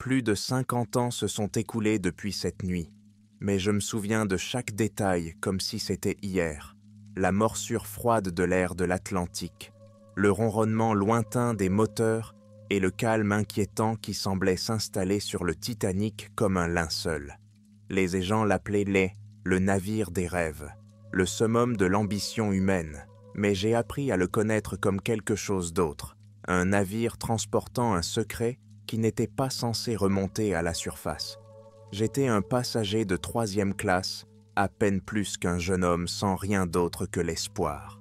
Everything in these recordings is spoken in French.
Plus de 50 ans se sont écoulés depuis cette nuit, mais je me souviens de chaque détail comme si c'était hier. La morsure froide de l'air de l'Atlantique, le ronronnement lointain des moteurs et le calme inquiétant qui semblait s'installer sur le Titanic comme un linceul. Les gens l'appelaient le navire des rêves, le summum de l'ambition humaine, mais j'ai appris à le connaître comme quelque chose d'autre, un navire transportant un secret qui n'était pas censé remonter à la surface. J'étais un passager de 3e classe, à peine plus qu'un jeune homme sans rien d'autre que l'espoir.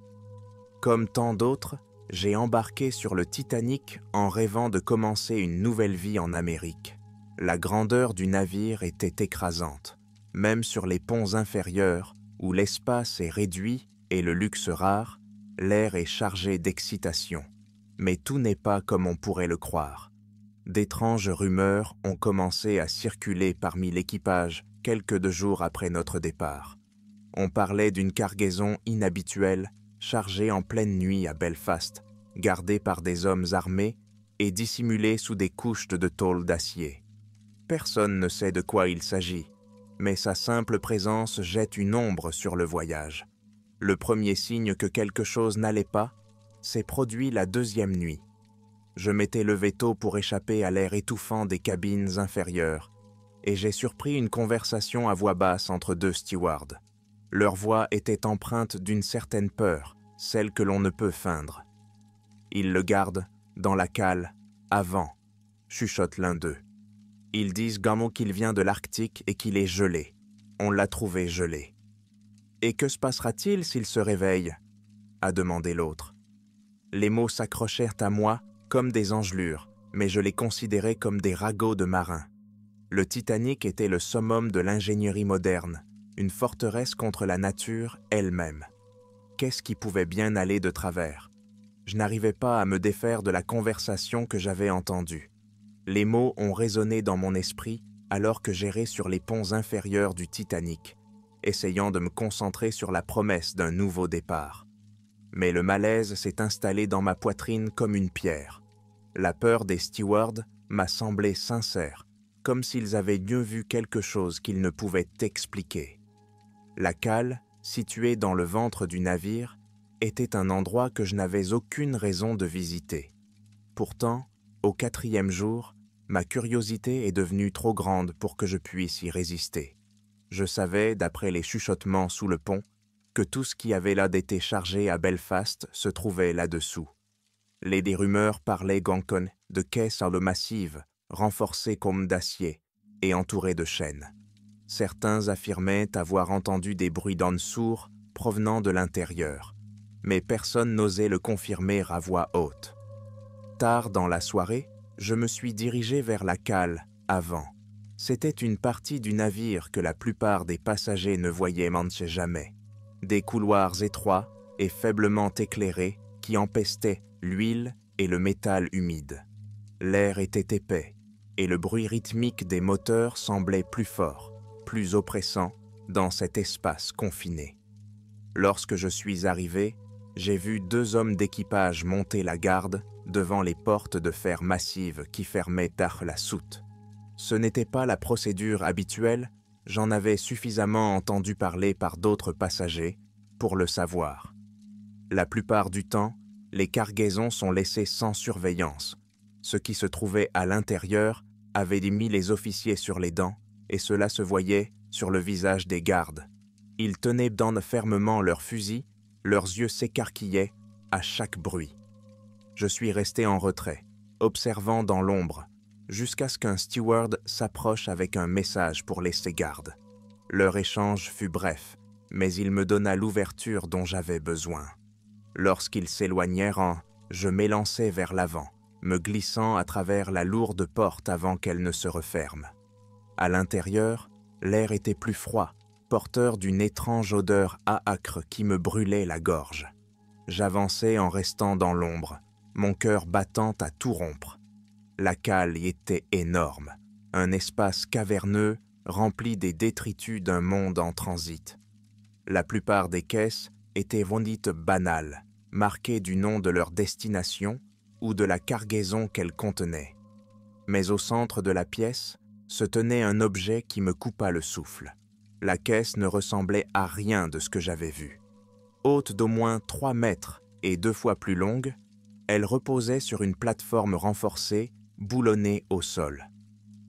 Comme tant d'autres, j'ai embarqué sur le Titanic en rêvant de commencer une nouvelle vie en Amérique. La grandeur du navire était écrasante, même sur les ponts inférieurs, où l'espace est réduit et le luxe rare, l'air est chargé d'excitation. Mais tout n'est pas comme on pourrait le croire. D'étranges rumeurs ont commencé à circuler parmi l'équipage quelques 2 jours après notre départ. On parlait d'une cargaison inhabituelle, chargée en pleine nuit à Belfast, gardée par des hommes armés et dissimulée sous des couches de tôle d'acier. Personne ne sait de quoi il s'agit, mais sa simple présence jette une ombre sur le voyage. Le premier signe que quelque chose n'allait pas s'est produit la 2e nuit. Je m'étais levé tôt pour échapper à l'air étouffant des cabines inférieures, et j'ai surpris une conversation à voix basse entre 2 stewards. Leur voix était empreinte d'une certaine peur, celle que l'on ne peut feindre. « Ils le gardent, dans la cale, avant », chuchote l'un d'eux. Ils disent Gamo qu'il vient de l'Arctique et qu'il est gelé. On l'a trouvé gelé. « Et que se passera-t-il s'il se réveille ?» a demandé l'autre. Les mots s'accrochèrent à moi comme des engelures, mais je les considérais comme des ragots de marins. Le Titanic était le summum de l'ingénierie moderne, une forteresse contre la nature elle-même. Qu'est-ce qui pouvait bien aller de travers? Je n'arrivais pas à me défaire de la conversation que j'avais entendue. Les mots ont résonné dans mon esprit alors que j'errais sur les ponts inférieurs du Titanic, essayant de me concentrer sur la promesse d'un nouveau départ. Mais le malaise s'est installé dans ma poitrine comme une pierre. La peur des stewards m'a semblé sincère, comme s'ils avaient mieux vu quelque chose qu'ils ne pouvaient expliquer. La cale, située dans le ventre du navire, était un endroit que je n'avais aucune raison de visiter. Pourtant, au 4e jour, ma curiosité est devenue trop grande pour que je puisse y résister. Je savais, d'après les chuchotements sous le pont, que tout ce qui avait là d'être chargé à Belfast se trouvait là-dessous. Des rumeurs parlaient Gancon de caisses à l'eau massive, renforcées comme d'acier et entourées de chaînes. Certains affirmaient avoir entendu des bruits d'ânes sourds provenant de l'intérieur, mais personne n'osait le confirmer à voix haute. Tard dans la soirée, je me suis dirigé vers la cale avant. C'était une partie du navire que la plupart des passagers ne voyaient mancher jamais. Des couloirs étroits et faiblement éclairés qui empestaient l'huile et le métal humide. L'air était épais et le bruit rythmique des moteurs semblait plus fort, plus oppressant dans cet espace confiné. Lorsque je suis arrivé, j'ai vu 2 hommes d'équipage monter la garde devant les portes de fer massives qui fermaient tard la soute. Ce n'était pas la procédure habituelle, j'en avais suffisamment entendu parler par d'autres passagers pour le savoir. La plupart du temps, les cargaisons sont laissées sans surveillance. Ce qui se trouvait à l'intérieur avait mis les officiers sur les dents et cela se voyait sur le visage des gardes. Ils tenaient fermement leurs fusils, leurs yeux s'écarquillaient à chaque bruit. Je suis resté en retrait, observant dans l'ombre, jusqu'à ce qu'un steward s'approche avec un message pour laisser garde. Leur échange fut bref, mais il me donna l'ouverture dont j'avais besoin. Lorsqu'ils s'éloignèrent, je m'élançai vers l'avant, me glissant à travers la lourde porte avant qu'elle ne se referme. À l'intérieur, l'air était plus froid, porteur d'une étrange odeur âcre qui me brûlait la gorge. J'avançais en restant dans l'ombre, mon cœur battant à tout rompre. La cale y était énorme, un espace caverneux rempli des détritus d'un monde en transit. La plupart des caisses étaient dites banales, marquées du nom de leur destination ou de la cargaison qu'elles contenaient. Mais au centre de la pièce se tenait un objet qui me coupa le souffle. La caisse ne ressemblait à rien de ce que j'avais vu. Haute d'au moins 3 mètres et 2 fois plus longue, elle reposait sur une plateforme renforcée, boulonnée au sol.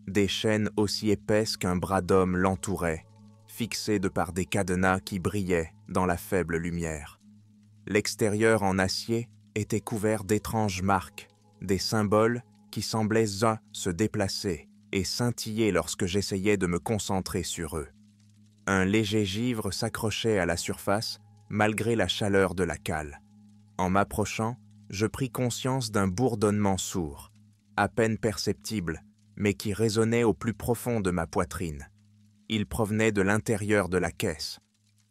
Des chaînes aussi épaisses qu'un bras d'homme l'entouraient, fixées de par des cadenas qui brillaient dans la faible lumière. L'extérieur en acier était couvert d'étranges marques, des symboles qui semblaient se déplacer et scintiller lorsque j'essayais de me concentrer sur eux. Un léger givre s'accrochait à la surface malgré la chaleur de la cale. En m'approchant, je pris conscience d'un bourdonnement sourd, à peine perceptible, mais qui résonnait au plus profond de ma poitrine. Il provenait de l'intérieur de la caisse.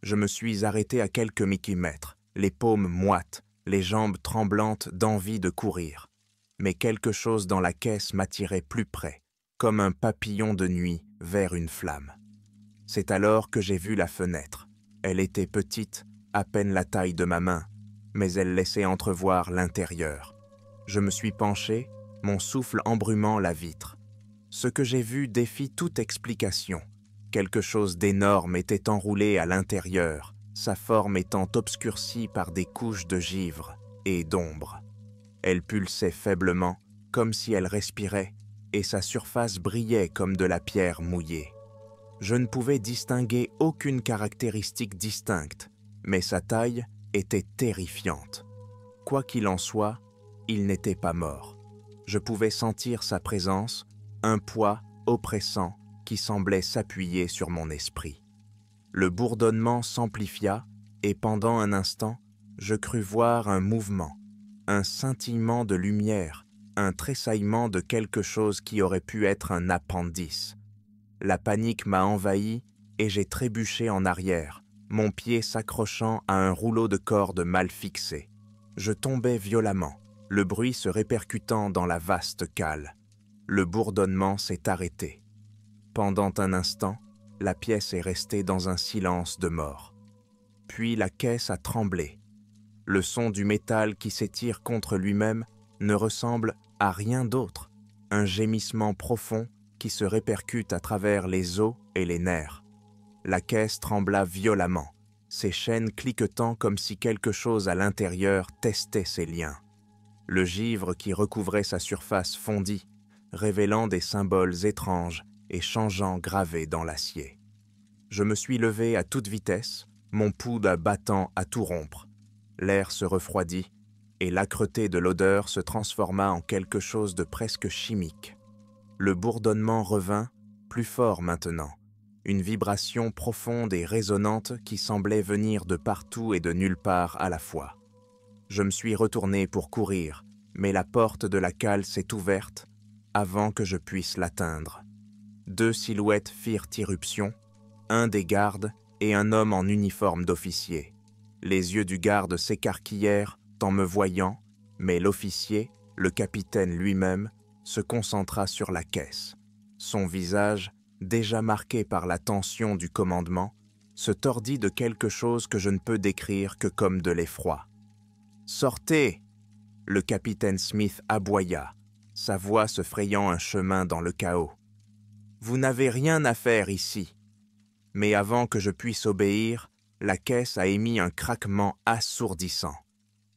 Je me suis arrêté à quelques millimètres, les paumes moites, les jambes tremblantes d'envie de courir. Mais quelque chose dans la caisse m'attirait plus près, comme un papillon de nuit vers une flamme. C'est alors que j'ai vu la fenêtre. Elle était petite, à peine la taille de ma main, mais elle laissait entrevoir l'intérieur. Je me suis penché, mon souffle embrumant la vitre. Ce que j'ai vu défie toute explication. Quelque chose d'énorme était enroulé à l'intérieur, sa forme étant obscurcie par des couches de givre et d'ombre. Elle pulsait faiblement, comme si elle respirait, et sa surface brillait comme de la pierre mouillée. Je ne pouvais distinguer aucune caractéristique distincte, mais sa taille était terrifiante. Quoi qu'il en soit, il n'était pas mort. Je pouvais sentir sa présence, un poids oppressant qui semblait s'appuyer sur mon esprit. Le bourdonnement s'amplifia et pendant un instant, je crus voir un mouvement, un scintillement de lumière, un tressaillement de quelque chose qui aurait pu être un appendice. La panique m'a envahi et j'ai trébuché en arrière, mon pied s'accrochant à un rouleau de corde mal fixé. Je tombais violemment, le bruit se répercutant dans la vaste cale. Le bourdonnement s'est arrêté. Pendant un instant, la pièce est restée dans un silence de mort. Puis la caisse a tremblé. Le son du métal qui s'étire contre lui-même ne ressemble à rien d'autre, un gémissement profond qui se répercute à travers les os et les nerfs. La caisse trembla violemment, ses chaînes cliquetant comme si quelque chose à l'intérieur testait ses liens. Le givre qui recouvrait sa surface fondit, révélant des symboles étranges et changeants gravés dans l'acier. Je me suis levé à toute vitesse, mon pouls battant à tout rompre. L'air se refroidit et l'âcreté de l'odeur se transforma en quelque chose de presque chimique. Le bourdonnement revint, plus fort maintenant, une vibration profonde et résonnante qui semblait venir de partout et de nulle part à la fois. Je me suis retourné pour courir, mais la porte de la cale s'est ouverte avant que je puisse l'atteindre. 2 silhouettes firent irruption, un des gardes et un homme en uniforme d'officier. Les yeux du garde s'écarquillèrent en me voyant, mais l'officier, le capitaine lui-même, se concentra sur la caisse. Son visage, déjà marqué par la tension du commandement, se tordit de quelque chose que je ne peux décrire que comme de l'effroi. « Sortez !» Le capitaine Smith aboya, sa voix se frayant un chemin dans le chaos. « Vous n'avez rien à faire ici. » Mais avant que je puisse obéir, la caisse a émis un craquement assourdissant.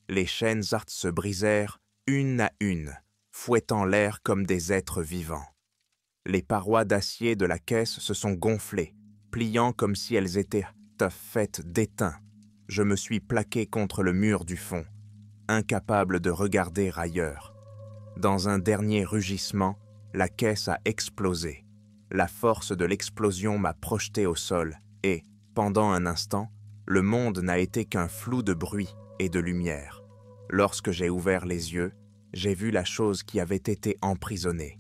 Les chaînes se brisèrent une à une, fouettant l'air comme des êtres vivants. Les parois d'acier de la caisse se sont gonflées, pliant comme si elles étaient faites d'étain. Je me suis plaqué contre le mur du fond, incapable de regarder ailleurs. Dans un dernier rugissement, la caisse a explosé. La force de l'explosion m'a projeté au sol et, pendant un instant, le monde n'a été qu'un flou de bruit et de lumière. Lorsque j'ai ouvert les yeux, j'ai vu la chose qui avait été emprisonnée.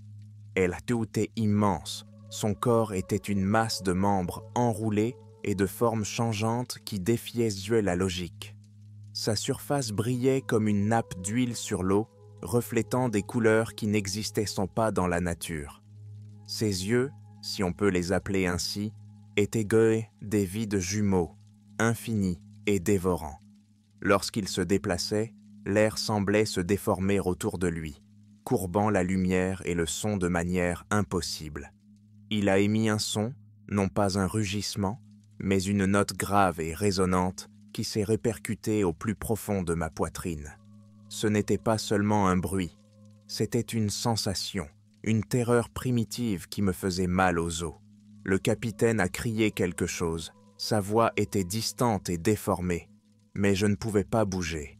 Elle était immense, son corps était une masse de membres enroulés et de formes changeantes qui défiaient la logique. Sa surface brillait comme une nappe d'huile sur l'eau, reflétant des couleurs qui n'existaient pas dans la nature. Ses yeux, si on peut les appeler ainsi, étaient des vides jumeaux, infinis et dévorants. Lorsqu'il se déplaçait, l'air semblait se déformer autour de lui, courbant la lumière et le son de manière impossible. Il a émis un son, non pas un rugissement, mais une note grave et résonnante qui s'est répercutée au plus profond de ma poitrine. Ce n'était pas seulement un bruit, c'était une sensation, une terreur primitive qui me faisait mal aux os. Le capitaine a crié quelque chose, sa voix était distante et déformée, mais je ne pouvais pas bouger.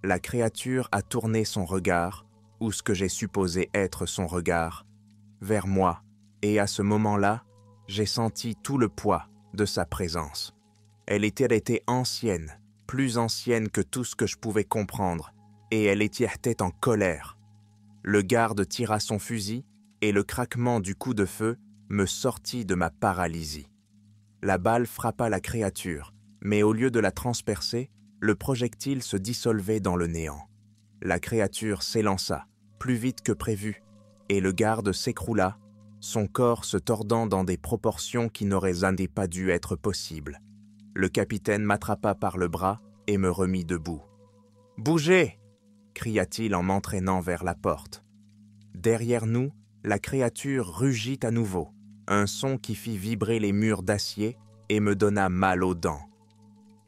La créature a tourné son regard, ou ce que j'ai supposé être son regard, vers moi, et à ce moment-là, j'ai senti tout le poids de sa présence. Elle était ancienne, plus ancienne que tout ce que je pouvais comprendre, et elle était en colère. Le garde tira son fusil, et le craquement du coup de feu me sortit de ma paralysie. La balle frappa la créature, mais au lieu de la transpercer, le projectile se dissolvait dans le néant. La créature s'élança, plus vite que prévu, et le garde s'écroula, son corps se tordant dans des proportions qui n'auraient pas dû être possibles. Le capitaine m'attrapa par le bras et me remit debout. « Bougez !» cria-t-il en m'entraînant vers la porte. Derrière nous, la créature rugit à nouveau, un son qui fit vibrer les murs d'acier et me donna mal aux dents.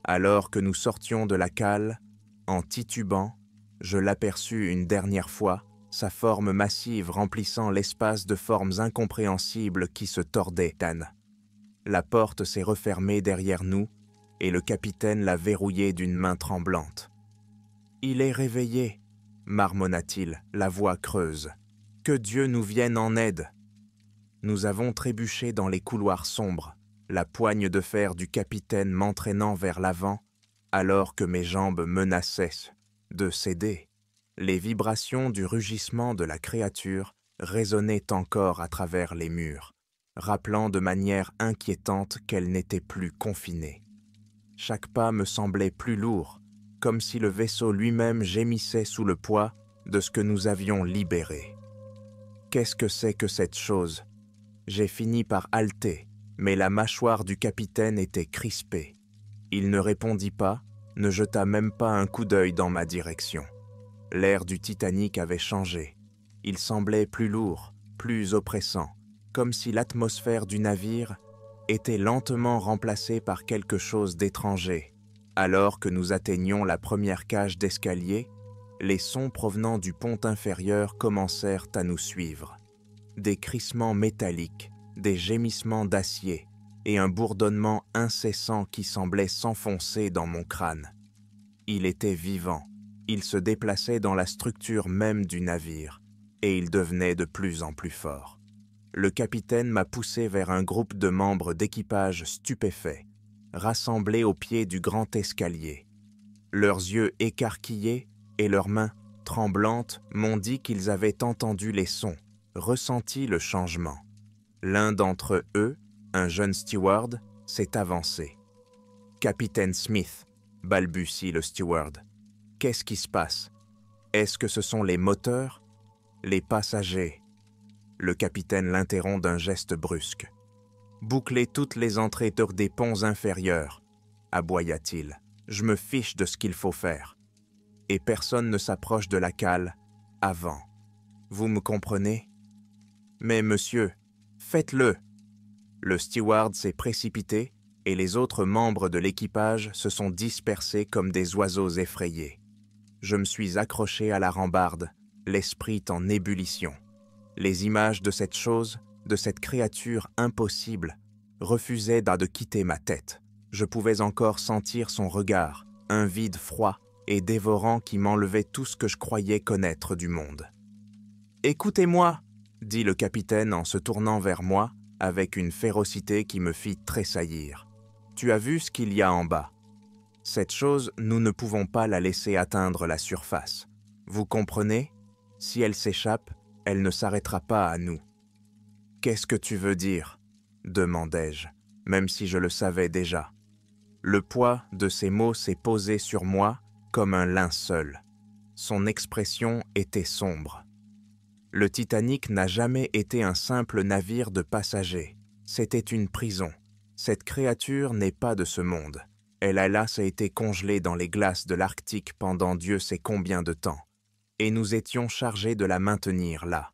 Alors que nous sortions de la cale, en titubant, je l'aperçus une dernière fois, sa forme massive remplissant l'espace de formes incompréhensibles qui se tordaient. La porte s'est refermée derrière nous et le capitaine l'a verrouillée d'une main tremblante. « Il est réveillé », marmonna-t-il, la voix creuse. « Que Dieu nous vienne en aide !» Nous avons trébuché dans les couloirs sombres, la poigne de fer du capitaine m'entraînant vers l'avant, alors que mes jambes menaçaient de céder. Les vibrations du rugissement de la créature résonnaient encore à travers les murs, rappelant de manière inquiétante qu'elle n'était plus confinée. Chaque pas me semblait plus lourd, comme si le vaisseau lui-même gémissait sous le poids de ce que nous avions libéré. Qu'est-ce que c'est que cette chose ? J'ai fini par halter, mais la mâchoire du capitaine était crispée. Il ne répondit pas, ne jeta même pas un coup d'œil dans ma direction. L'air du Titanic avait changé. Il semblait plus lourd, plus oppressant, comme si l'atmosphère du navire était lentement remplacée par quelque chose d'étranger. Alors que nous atteignions la première cage d'escalier, les sons provenant du pont inférieur commencèrent à nous suivre. Des crissements métalliques, des gémissements d'acier et un bourdonnement incessant qui semblait s'enfoncer dans mon crâne. Il était vivant, il se déplaçait dans la structure même du navire, et il devenait de plus en plus fort. Le capitaine m'a poussé vers un groupe de membres d'équipage stupéfaits, rassemblés au pied du grand escalier. Leurs yeux écarquillés et leurs mains tremblantes m'ont dit qu'ils avaient entendu les sons, ressenti le changement. L'un d'entre eux, un jeune steward, s'est avancé. « Capitaine Smith », balbutie le steward, « qu'est-ce qui se passe? Est-ce que ce sont les moteurs? Les passagers ?» Le capitaine l'interrompt d'un geste brusque. « Bouclez toutes les entrées des ponts inférieurs », aboya-t-il. « Je me fiche de ce qu'il faut faire. Et personne ne s'approche de la cale avant. Vous me comprenez? Mais monsieur, faites-le !» Le steward s'est précipité et les autres membres de l'équipage se sont dispersés comme des oiseaux effrayés. Je me suis accroché à la rambarde, l'esprit en ébullition. Les images de cette chose, de cette créature impossible, refusaient de quitter ma tête. Je pouvais encore sentir son regard, un vide froid et dévorant qui m'enlevait tout ce que je croyais connaître du monde. « Écoutez-moi !» dit le capitaine en se tournant vers moi avec une férocité qui me fit tressaillir. « Tu as vu ce qu'il y a en bas. Cette chose, nous ne pouvons pas la laisser atteindre la surface. Vous comprenez? Si elle s'échappe, elle ne s'arrêtera pas à nous. »« Qu'est-ce que tu veux dire ?» demandai-je, même si je le savais déjà. Le poids de ces mots s'est posé sur moi comme un linceul. Son expression était sombre. Le Titanic n'a jamais été un simple navire de passagers. C'était une prison. Cette créature n'est pas de ce monde. Elle a été congelée dans les glaces de l'Arctique pendant Dieu sait combien de temps. et nous étions chargés de la maintenir là.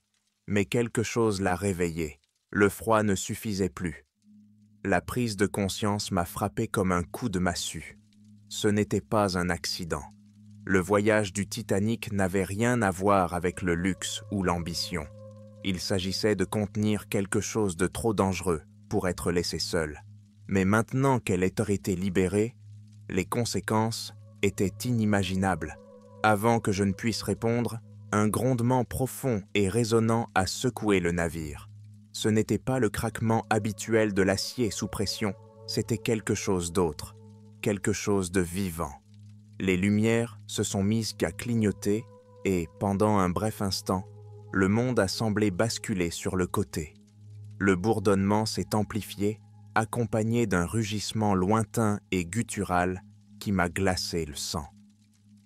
Mais quelque chose l'a réveillée. Le froid ne suffisait plus. La prise de conscience m'a frappé comme un coup de massue. Ce n'était pas un accident. Le voyage du Titanic n'avait rien à voir avec le luxe ou l'ambition. Il s'agissait de contenir quelque chose de trop dangereux pour être laissé seul. Mais maintenant qu'elle aurait été libérée, les conséquences étaient inimaginables. Avant que je ne puisse répondre, un grondement profond et résonnant a secoué le navire. Ce n'était pas le craquement habituel de l'acier sous pression, c'était quelque chose d'autre, quelque chose de vivant. Les lumières se sont mises à clignoter et, pendant un bref instant, le monde a semblé basculer sur le côté. Le bourdonnement s'est amplifié, accompagné d'un rugissement lointain et guttural qui m'a glacé le sang.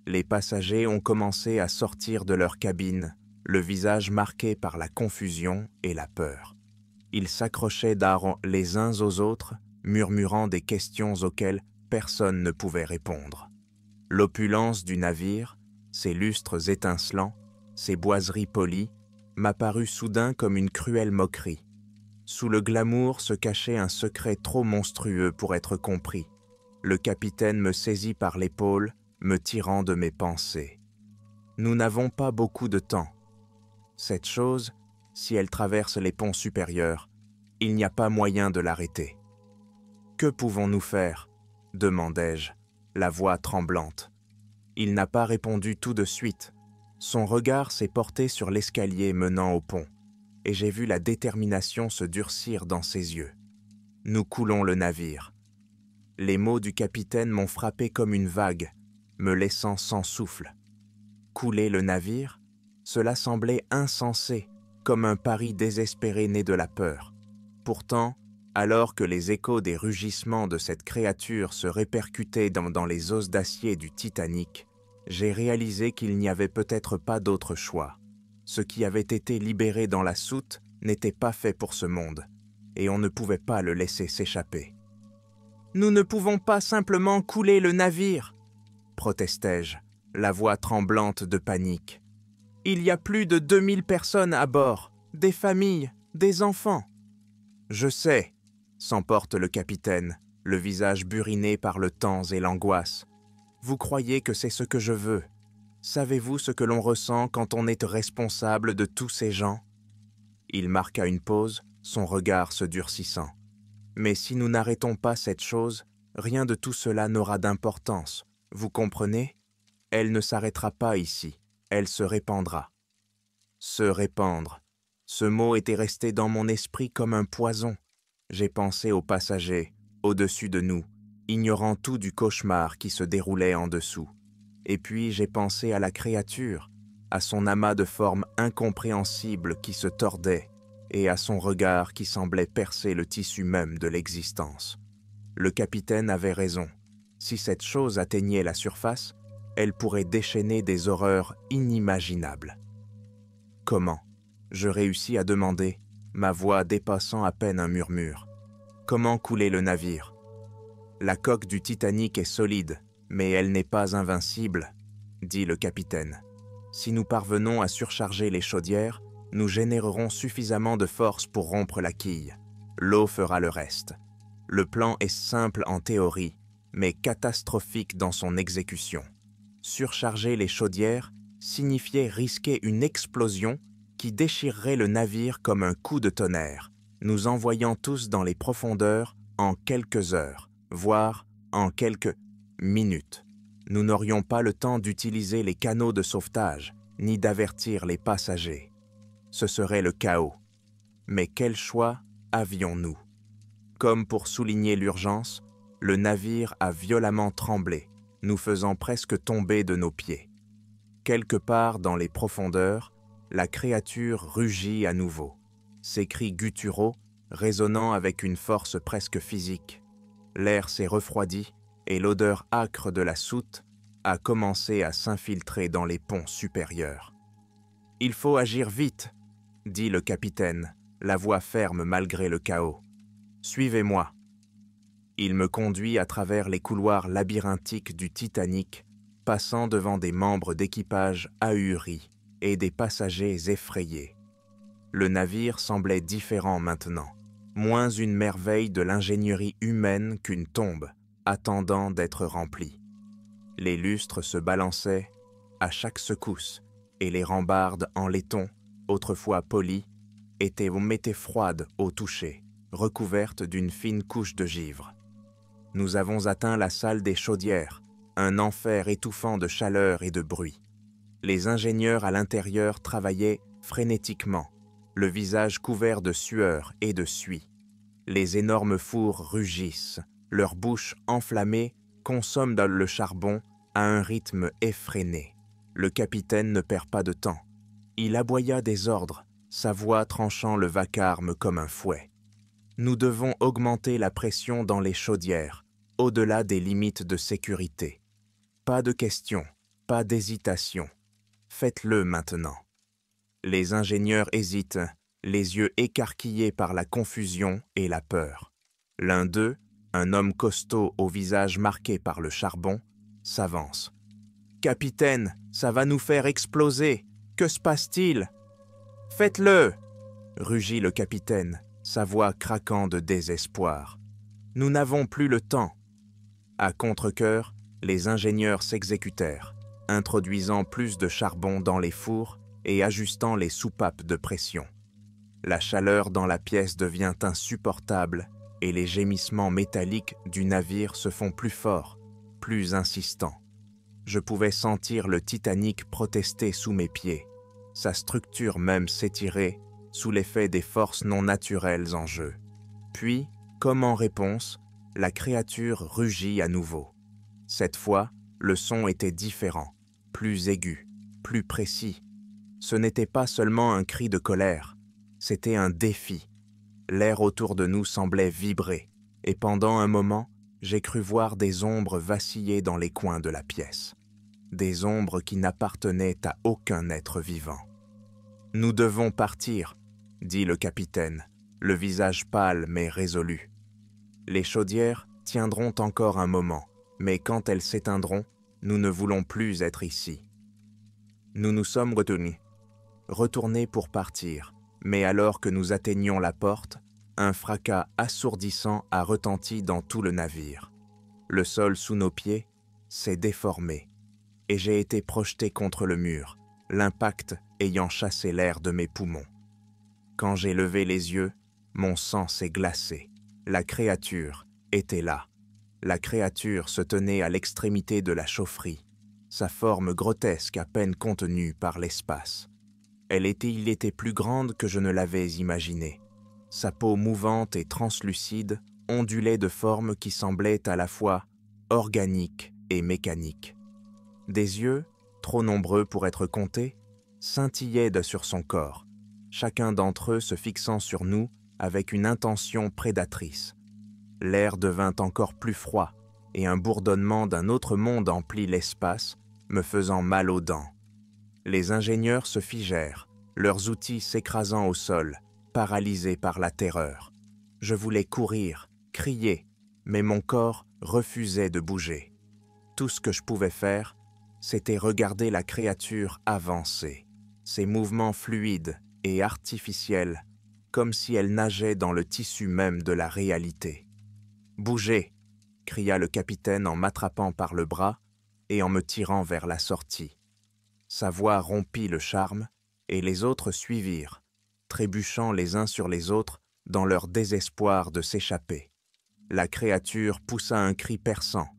Les passagers ont commencé à sortir de leur cabine, le visage marqué par la confusion et la peur. Ils s'accrochaient d'armes les uns aux autres, murmurant des questions auxquelles personne ne pouvait répondre. L'opulence du navire, ses lustres étincelants, ses boiseries polies, m'apparut soudain comme une cruelle moquerie. Sous le glamour se cachait un secret trop monstrueux pour être compris. Le capitaine me saisit par l'épaule, me tirant de mes pensées. Nous n'avons pas beaucoup de temps. Cette chose, si elle traverse les ponts supérieurs, il n'y a pas moyen de l'arrêter. Que pouvons-nous faire ? Demandai-je, la voix tremblante. Il n'a pas répondu tout de suite. Son regard s'est porté sur l'escalier menant au pont, et j'ai vu la détermination se durcir dans ses yeux. Nous coulons le navire. Les mots du capitaine m'ont frappé comme une vague, me laissant sans souffle. Couler le navire ? Cela semblait insensé, comme un pari désespéré né de la peur. Pourtant, alors que les échos des rugissements de cette créature se répercutaient dans les os d'acier du Titanic, j'ai réalisé qu'il n'y avait peut-être pas d'autre choix. Ce qui avait été libéré dans la soute n'était pas fait pour ce monde, et on ne pouvait pas le laisser s'échapper. « Nous ne pouvons pas simplement couler le navire !» protestai-je, la voix tremblante de panique. « Il y a plus de 2000 personnes à bord, des familles, des enfants. »« Je sais !» s'emporte le capitaine, le visage buriné par le temps et l'angoisse. « Vous croyez que c'est ce que je veux ? Savez-vous ce que l'on ressent quand on est responsable de tous ces gens ?» Il marqua une pause, son regard se durcissant. « Mais si nous n'arrêtons pas cette chose, rien de tout cela n'aura d'importance. Vous comprenez ? Elle ne s'arrêtera pas ici, elle se répandra. » Se répandre. Ce mot était resté dans mon esprit comme un poison. J'ai pensé aux passagers, au-dessus de nous, ignorant tout du cauchemar qui se déroulait en dessous. Et puis j'ai pensé à la créature, à son amas de formes incompréhensibles qui se tordait, et à son regard qui semblait percer le tissu même de l'existence. Le capitaine avait raison. Si cette chose atteignait la surface, elle pourrait déchaîner des horreurs inimaginables. Comment ? Je réussis à demander, ma voix dépassant à peine un murmure. Comment couler le navire ? La coque du Titanic est solide, mais elle n'est pas invincible, dit le capitaine. Si nous parvenons à surcharger les chaudières, nous générerons suffisamment de force pour rompre la quille. L'eau fera le reste. Le plan est simple en théorie, mais catastrophique dans son exécution. Surcharger les chaudières signifiait risquer une explosion qui déchirerait le navire comme un coup de tonnerre, nous envoyant tous dans les profondeurs en quelques heures, voire en quelques minutes. Nous n'aurions pas le temps d'utiliser les canaux de sauvetage, ni d'avertir les passagers. Ce serait le chaos. Mais quel choix avions-nous ? Comme pour souligner l'urgence, le navire a violemment tremblé, nous faisant presque tomber de nos pieds. Quelque part dans les profondeurs, la créature rugit à nouveau, ses cris gutturaux résonnant avec une force presque physique. L'air s'est refroidi et l'odeur âcre de la soute a commencé à s'infiltrer dans les ponts supérieurs. « Il faut agir vite !» dit le capitaine, la voix ferme malgré le chaos. « Suivez-moi !» Il me conduit à travers les couloirs labyrinthiques du Titanic, passant devant des membres d'équipage ahuris et des passagers effrayés. Le navire semblait différent maintenant, moins une merveille de l'ingénierie humaine qu'une tombe, attendant d'être remplie. Les lustres se balançaient à chaque secousse, et les rambardes en laiton, autrefois polies, étaient froides au toucher, recouvertes d'une fine couche de givre. Nous avons atteint la salle des chaudières, un enfer étouffant de chaleur et de bruit. Les ingénieurs à l'intérieur travaillaient frénétiquement, le visage couvert de sueur et de suie. Les énormes fours rugissent, leurs bouches enflammées consomment le charbon à un rythme effréné. Le capitaine ne perd pas de temps. Il aboya des ordres, sa voix tranchant le vacarme comme un fouet. Nous devons augmenter la pression dans les chaudières, au-delà des limites de sécurité. Pas de questions, pas d'hésitation. Faites-le maintenant. Les ingénieurs hésitent, les yeux écarquillés par la confusion et la peur. L'un d'eux, un homme costaud au visage marqué par le charbon, s'avance. « Capitaine, ça va nous faire exploser! Que se passe-t-il? »« Faites-le !» rugit le capitaine, sa voix craquant de désespoir. « Nous n'avons plus le temps. » À contre-cœur, les ingénieurs s'exécutèrent, introduisant plus de charbon dans les fours et ajustant les soupapes de pression. La chaleur dans la pièce devient insupportable et les gémissements métalliques du navire se font plus forts, plus insistants. Je pouvais sentir le Titanic protester sous mes pieds, sa structure même s'étirer sous l'effet des forces non naturelles en jeu. Puis, comme en réponse, la créature rugit à nouveau. Cette fois, le son était différent, plus aigu, plus précis. Ce n'était pas seulement un cri de colère, c'était un défi. L'air autour de nous semblait vibrer, et pendant un moment, j'ai cru voir des ombres vaciller dans les coins de la pièce. Des ombres qui n'appartenaient à aucun être vivant. « Nous devons partir », dit le capitaine, le visage pâle mais résolu. Les chaudières tiendront encore un moment, mais quand elles s'éteindront, nous ne voulons plus être ici. Nous nous sommes retournés pour partir, mais alors que nous atteignions la porte, un fracas assourdissant a retenti dans tout le navire. Le sol sous nos pieds s'est déformé, et j'ai été projeté contre le mur, l'impact ayant chassé l'air de mes poumons. Quand j'ai levé les yeux, mon sang s'est glacé. La créature était là. La créature se tenait à l'extrémité de la chaufferie, sa forme grotesque à peine contenue par l'espace. Il était plus grande que je ne l'avais imaginé. Sa peau mouvante et translucide ondulait de formes qui semblaient à la fois organiques et mécaniques. Des yeux, trop nombreux pour être comptés, scintillaient sur son corps, chacun d'entre eux se fixant sur nous avec une intention prédatrice. L'air devint encore plus froid, et un bourdonnement d'un autre monde emplit l'espace, me faisant mal aux dents. Les ingénieurs se figèrent, leurs outils s'écrasant au sol, paralysés par la terreur. Je voulais courir, crier, mais mon corps refusait de bouger. Tout ce que je pouvais faire, c'était regarder la créature avancer, ses mouvements fluides et artificiels, comme si elle nageait dans le tissu même de la réalité. « Bougez !» cria le capitaine en m'attrapant par le bras et en me tirant vers la sortie. Sa voix rompit le charme, et les autres suivirent, trébuchant les uns sur les autres dans leur désespoir de s'échapper. La créature poussa un cri perçant,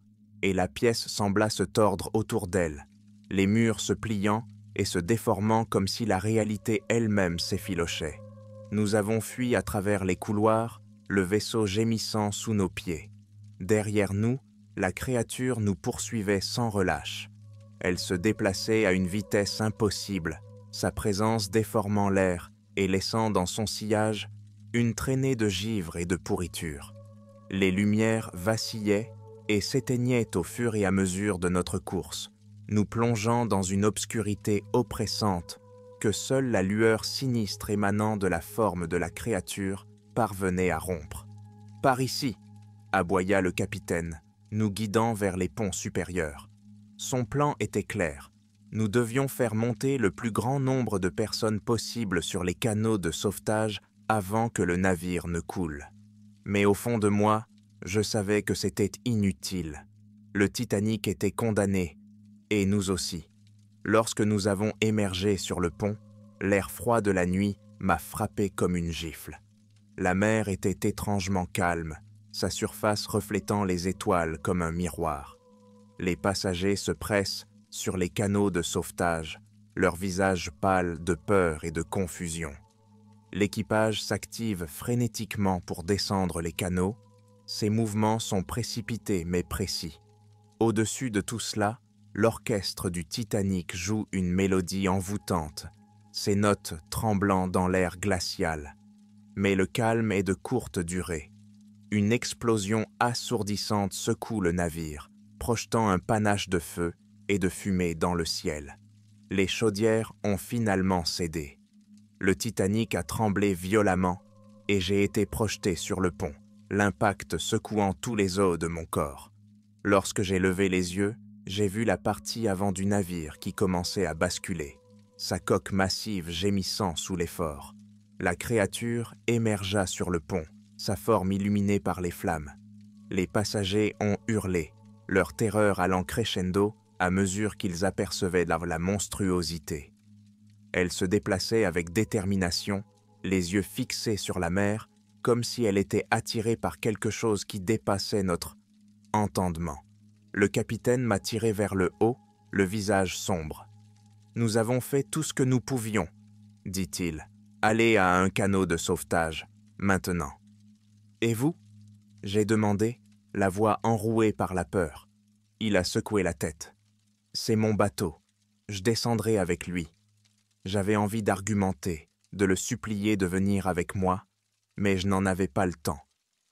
et la pièce sembla se tordre autour d'elle, les murs se pliant et se déformant comme si la réalité elle-même s'effilochait. Nous avons fui à travers les couloirs, le vaisseau gémissant sous nos pieds. Derrière nous, la créature nous poursuivait sans relâche. Elle se déplaçait à une vitesse impossible, sa présence déformant l'air et laissant dans son sillage une traînée de givre et de pourriture. Les lumières vacillaient et s'éteignaient au fur et à mesure de notre course, nous plongeant dans une obscurité oppressante que seule la lueur sinistre émanant de la forme de la créature parvenait à rompre. « Par ici !» aboya le capitaine, nous guidant vers les ponts supérieurs. Son plan était clair. Nous devions faire monter le plus grand nombre de personnes possible sur les canaux de sauvetage avant que le navire ne coule. Mais au fond de moi, je savais que c'était inutile. Le Titanic était condamné, et nous aussi. Lorsque nous avons émergé sur le pont, l'air froid de la nuit m'a frappé comme une gifle. La mer était étrangement calme, sa surface reflétant les étoiles comme un miroir. Les passagers se pressent sur les canaux de sauvetage, leurs visages pâles de peur et de confusion. L'équipage s'active frénétiquement pour descendre les canaux. Ses mouvements sont précipités mais précis. Au-dessus de tout cela, l'orchestre du Titanic joue une mélodie envoûtante, ses notes tremblant dans l'air glacial. Mais le calme est de courte durée. Une explosion assourdissante secoue le navire, projetant un panache de feu et de fumée dans le ciel. Les chaudières ont finalement cédé. Le Titanic a tremblé violemment et j'ai été projeté sur le pont, l'impact secouant tous les os de mon corps. Lorsque j'ai levé les yeux, j'ai vu la partie avant du navire qui commençait à basculer, sa coque massive gémissant sous l'effort. La créature émergea sur le pont, sa forme illuminée par les flammes. Les passagers ont hurlé, leur terreur allant crescendo à mesure qu'ils apercevaient la monstruosité. Elle se déplaçait avec détermination, les yeux fixés sur la mer, comme si elle était attirée par quelque chose qui dépassait notre entendement. Le capitaine m'a tiré vers le haut, le visage sombre. « Nous avons fait tout ce que nous pouvions, » dit-il. « Allez à un canot de sauvetage, maintenant. »« Et vous ?» j'ai demandé, la voix enrouée par la peur. Il a secoué la tête. « C'est mon bateau. Je descendrai avec lui. » J'avais envie d'argumenter, de le supplier de venir avec moi, mais je n'en avais pas le temps.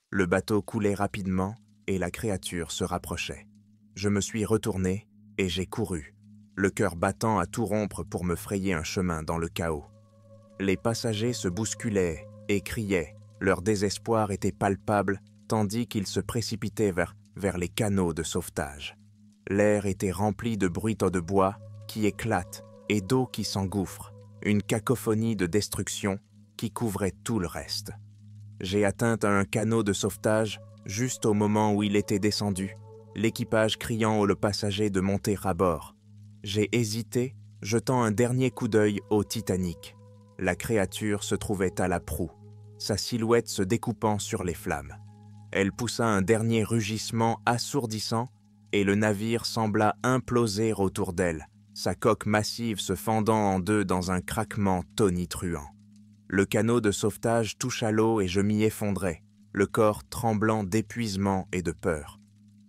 Le bateau coulait rapidement et la créature se rapprochait. Je me suis retourné et j'ai couru, le cœur battant à tout rompre pour me frayer un chemin dans le chaos. Les passagers se bousculaient et criaient, leur désespoir était palpable tandis qu'ils se précipitaient vers les canaux de sauvetage. L'air était rempli de bruits de bois qui éclatent et d'eau qui s'engouffre, une cacophonie de destruction qui couvrait tout le reste. J'ai atteint un canot de sauvetage juste au moment où il était descendu, l'équipage criant aux passagers de monter à bord. J'ai hésité, jetant un dernier coup d'œil au Titanic. La créature se trouvait à la proue, sa silhouette se découpant sur les flammes. Elle poussa un dernier rugissement assourdissant et le navire sembla imploser autour d'elle, sa coque massive se fendant en deux dans un craquement tonitruant. Le canot de sauvetage toucha l'eau et je m'y effondrai, le corps tremblant d'épuisement et de peur.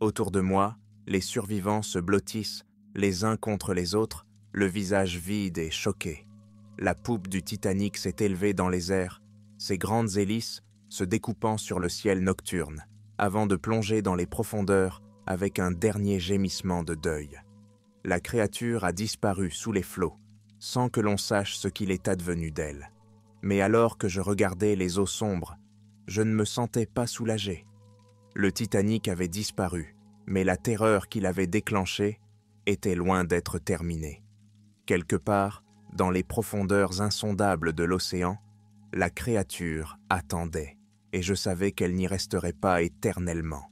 Autour de moi, les survivants se blottissent, les uns contre les autres, le visage vide et choqué. La poupe du Titanic s'est élevée dans les airs, ses grandes hélices se découpant sur le ciel nocturne, avant de plonger dans les profondeurs avec un dernier gémissement de deuil. La créature a disparu sous les flots, sans que l'on sache ce qu'il est advenu d'elle. Mais alors que je regardais les eaux sombres, je ne me sentais pas soulagé. Le Titanic avait disparu, mais la terreur qu'il avait déclenchée était loin d'être terminée. Quelque part, dans les profondeurs insondables de l'océan, la créature attendait, et je savais qu'elle n'y resterait pas éternellement.